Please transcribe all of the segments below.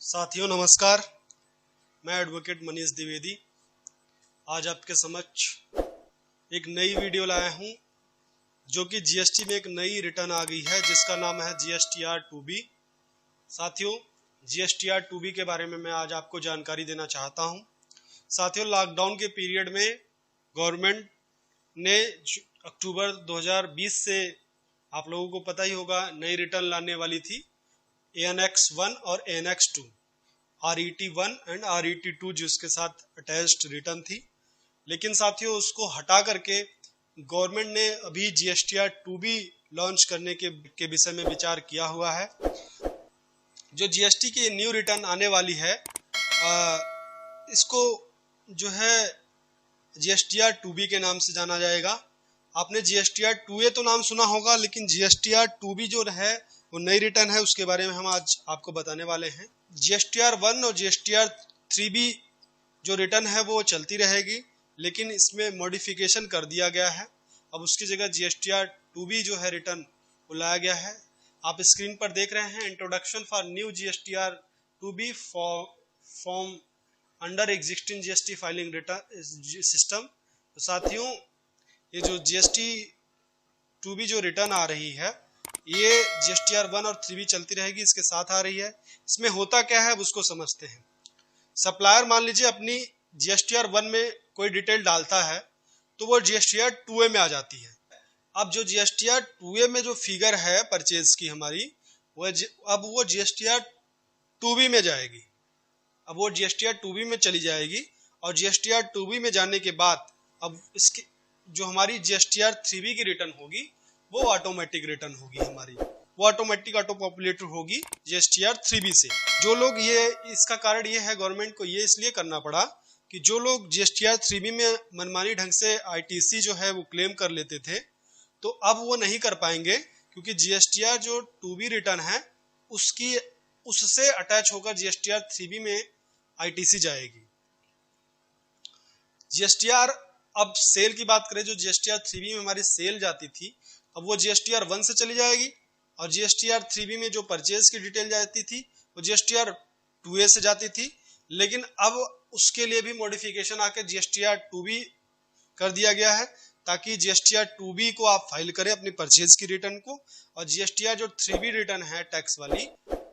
साथियों नमस्कार, मैं एडवोकेट मनीष द्विवेदी आज आपके समक्ष एक नई वीडियो लाया हूं जो कि जीएसटी में एक नई रिटर्न आ गई है जिसका नाम है जीएसटीआर 2B। साथियों, जीएसटीआर 2B के बारे में मैं आज आपको जानकारी देना चाहता हूं। साथियों, लॉकडाउन के पीरियड में गवर्नमेंट ने अक्टूबर 2020 से आप लोगों को पता ही होगा नई रिटर्न लाने वाली थी। ANX 1 और ANX 2, RET 1 एंड RET 2 जिसके साथ अटैच्ड रिटर्न थी। लेकिन साथियों, उसको हटा करके गवर्नमेंट ने अभी जीएसटीआर 2B लॉन्च करने के विषय में विचार किया हुआ है। जो जीएसटी की न्यू रिटर्न आने वाली है इसको जो है जीएसटीआर 2B के नाम से जाना जाएगा। आपने जीएसटीआर 2A तो नाम सुना होगा, लेकिन जीएसटीआर 2B जो है वो नई रिटर्न है, उसके बारे में हम आज आपको बताने वाले हैं। जीएसटीआर 1 और जीएसटीआर 3B जो रिटर्न है वो चलती रहेगी, लेकिन इसमें मॉडिफिकेशन कर दिया गया है। अब उसकी जगह जीएसटीआर 2B जो है रिटर्न वो लाया गया है। आप स्क्रीन पर देख रहे हैं introduction for new GSTR 2B form under existing GST filing return system. तो साथियों, ये जो जीएसटी 2B जो रिटर्न आ रही है ये जीएसटीआर 1 और 3B चलती रहेगी, इसके साथ आ रही है। इसमें होता क्या है अब उसको समझते हैं। सप्लायर मान लीजिए अपनी जीएसटीआर 1 में कोई डिटेल डालता है तो वो जीएसटीआर 2A में आ जाती है। अब जो जीएसटीआर 2A में जो फिगर है परचेज की हमारी अब वो जीएसटीआर 2B में जाएगी। अब वो जीएसटीआर 2B में चली जाएगी और जीएसटीआर 2B में जाने के बाद अब इसकी जो हमारी जीएसटीआर 3B की रिटर्न होगी वो ऑटोमेटिक रिटर्न होगी हमारी, वो ऑटोमेटिक ऑटो पॉपुलेटर होगी जीएसटीआर 3B से। जो लोग इसका कारण ये है गवर्नमेंट को ये इसलिए करना पड़ा कि जो लोग जीएसटीआर 3B में मनमानी ढंग से आईटीसी जो है वो क्लेम कर लेते थे तो अब वो नहीं कर पाएंगे, क्योंकि जीएसटीआर जो 2B रिटर्न है उससे अटैच होकर जीएसटीआर 3B में आईटीसी जाएगी। जीएसटीआर अब सेल की बात करें, जो जीएसटीआर 3B में हमारी सेल जाती थी अब वो जीएसटीआर 1 से चली जाएगी, और जीएसटीआर 3B में जो परचेज की डिटेल जाती थी वो जीएसटीआर 2A से जाती थी। लेकिन अब उसके लिए भी मॉडिफिकेशन आकर जीएसटीआर 2B कर दिया गया है, ताकि जीएसटीआर 2B को आप फाइल करें अपनी परचेज की रिटर्न को, और जीएसटीआर जो 3B रिटर्न है टैक्स वाली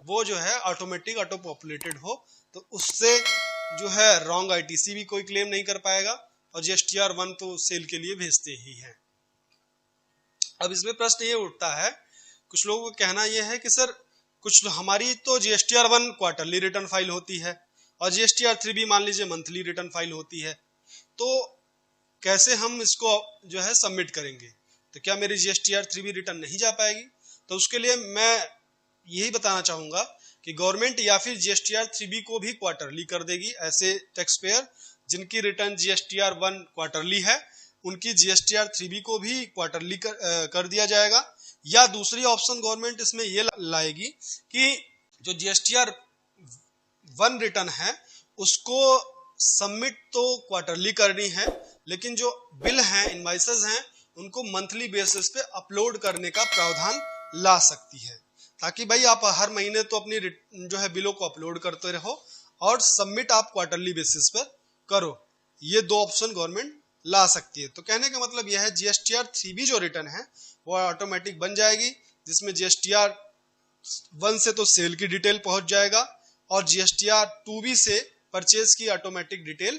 वो जो है ऑटोमेटिक ऑटो पॉपुलेटेड हो, तो उससे जो है रॉन्ग आईटीसी भी कोई क्लेम नहीं कर पाएगा, और जीएसटीआर 1 तो सेल के लिए भेजते ही है। अब इसमें प्रश्न ये उठता है, कुछ लोगों का कहना यह है कि सर कुछ हमारी तो जीएसटीआर 1 क्वार्टरली रिटर्न फाइल होती है और जीएसटीआर 3B मान लीजिए मंथली रिटर्न फाइल होती है, तो कैसे हम इसको जो है सबमिट करेंगे, तो क्या मेरी जीएसटीआर 3B रिटर्न नहीं जा पाएगी? तो उसके लिए मैं यही बताना चाहूंगा कि गवर्नमेंट या फिर जीएसटीआर 3B को भी क्वार्टरली कर देगी। ऐसे टैक्स पेयर जिनकी रिटर्न जीएसटीआर 1 क्वार्टरली है उनकी जीएसटीआर 3B को भी क्वार्टरली कर दिया जाएगा। या दूसरी ऑप्शन गवर्नमेंट इसमें ये लाएगी कि जो जीएसटीआर 1 रिटर्न है उसको सबमिट तो क्वार्टरली करनी है, लेकिन जो बिल हैं इनवॉइसेस हैं उनको मंथली बेसिस पे अपलोड करने का प्रावधान ला सकती है, ताकि भाई आप हर महीने तो अपनी जो है बिलों को अपलोड करते रहो और सबमिट आप क्वार्टरली बेसिस पर करो। ये दो ऑप्शन गवर्नमेंट ला सकती है। तो कहने का मतलब यह है जीएसटीआर 3B जो रिटर्न है वो ऑटोमेटिक बन जाएगी, जिसमें जीएसटीआर 1 से तो सेल की डिटेल पहुंच जाएगा और जीएसटीआर 2B से परचेज की ऑटोमेटिक डिटेल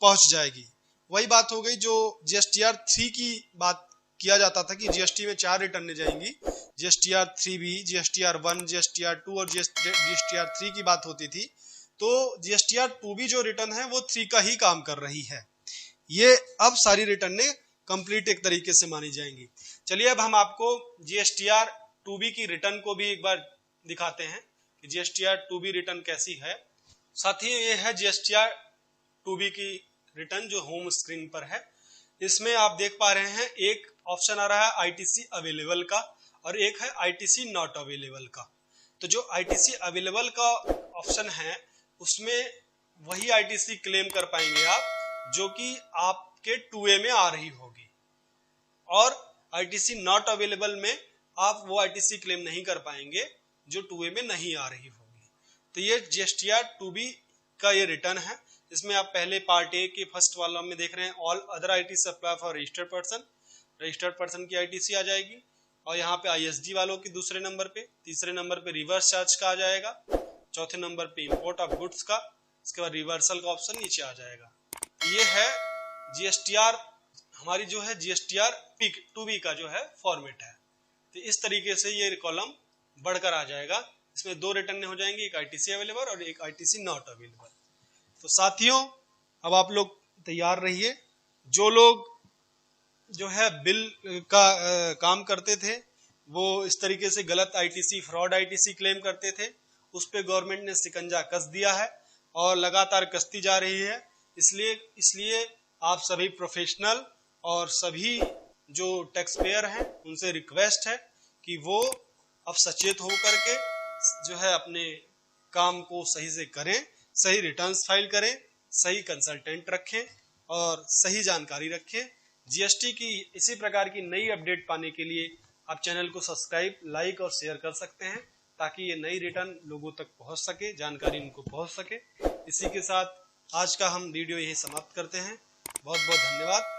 पहुंच जाएगी। वही बात हो गई जो जीएसटीआर 3 की बात किया जाता था कि जीएसटी में 4 रिटर्न जाएंगी, जीएसटीआर 3B, जीएसटीआर 1, जीएसटीआर 2 और जीएसटीआर 3 की बात होती थी। तो जीएसटीआर 2B जो रिटर्न है वो 3 का ही काम कर रही है। ये अब सारी रिटर्न कंप्लीट एक तरीके से मानी जाएंगी। चलिए अब हम आपको जीएसटीआर 2B की रिटर्न को भी एक बार दिखाते हैं कि जीएसटीआर 2B रिटर्न कैसी है। साथियों, ये है जीएसटीआर 2B की रिटर्न जो होम स्क्रीन पर है। इसमें आप देख पा रहे हैं एक ऑप्शन आ रहा है आईटीसी अवेलेबल का और एक है आईटीसी नॉट अवेलेबल का। तो जो आईटीसी अवेलेबल का ऑप्शन है उसमें वही आईटीसी क्लेम कर पाएंगे आप जो कि आपके 2A में आ रही होगी, और आईटीसी नॉट अवेलेबल में आप वो आईटीसी क्लेम नहीं कर पाएंगे जो 2A में नहीं आ रही होगी। तो ये GSTR 2B का ये रिटर्न है। इसमें आप पहले पार्ट ए के फर्स्ट वाला में देख रहे हैं, all other IT supply for registered person की आईटीसी आ जाएगी, और यहाँ पे ISD वालों की दूसरे नंबर पे, तीसरे नंबर पे रिवर्स चार्ज का आ जाएगा, चौथे नंबर पे इंपोर्ट ऑफ गुड्स का, इसके बाद रिवर्सल का ऑप्शन नीचे आ जाएगा। ये है GSTR, हमारी जो है GSTR 2B का जो है फॉर्मेट है। तो इस तरीके से ये कॉलम बढ़कर आ जाएगा। इसमें 2 रिटर्न हो जाएंगे, एक ITC अवेलेबल और एक ITC नॉट अवेलेबल। तो साथियों, अब आप लोग तैयार रहिए। जो लोग जो है बिल का काम करते थे, वो इस तरीके से गलत ITC, फ्रॉड ITC क्लेम करते थे, उस पे गवर्नमेंट ने शिकंजा कस दिया है और लगातार कसती जा रही है। इसलिए आप सभी प्रोफेशनल और सभी जो टैक्स पेयर हैं, उनसे रिक्वेस्ट है कि वो अब सचेत होकर के जो है अपने काम को सही से करें, सही रिटर्न्स फाइल करें, सही कंसल्टेंट रखें और सही जानकारी रखें। GST की इसी प्रकार की नई अपडेट पाने के लिए आप चैनल को सब्सक्राइब, लाइक और शेयर कर सकते हैं, ताकि ये नई रिटर्न लोगों तक पहुंच सके, जानकारी उनको पहुंच सके। इसी के साथ आज का हम वीडियो यही समाप्त करते हैं। बहुत बहुत धन्यवाद।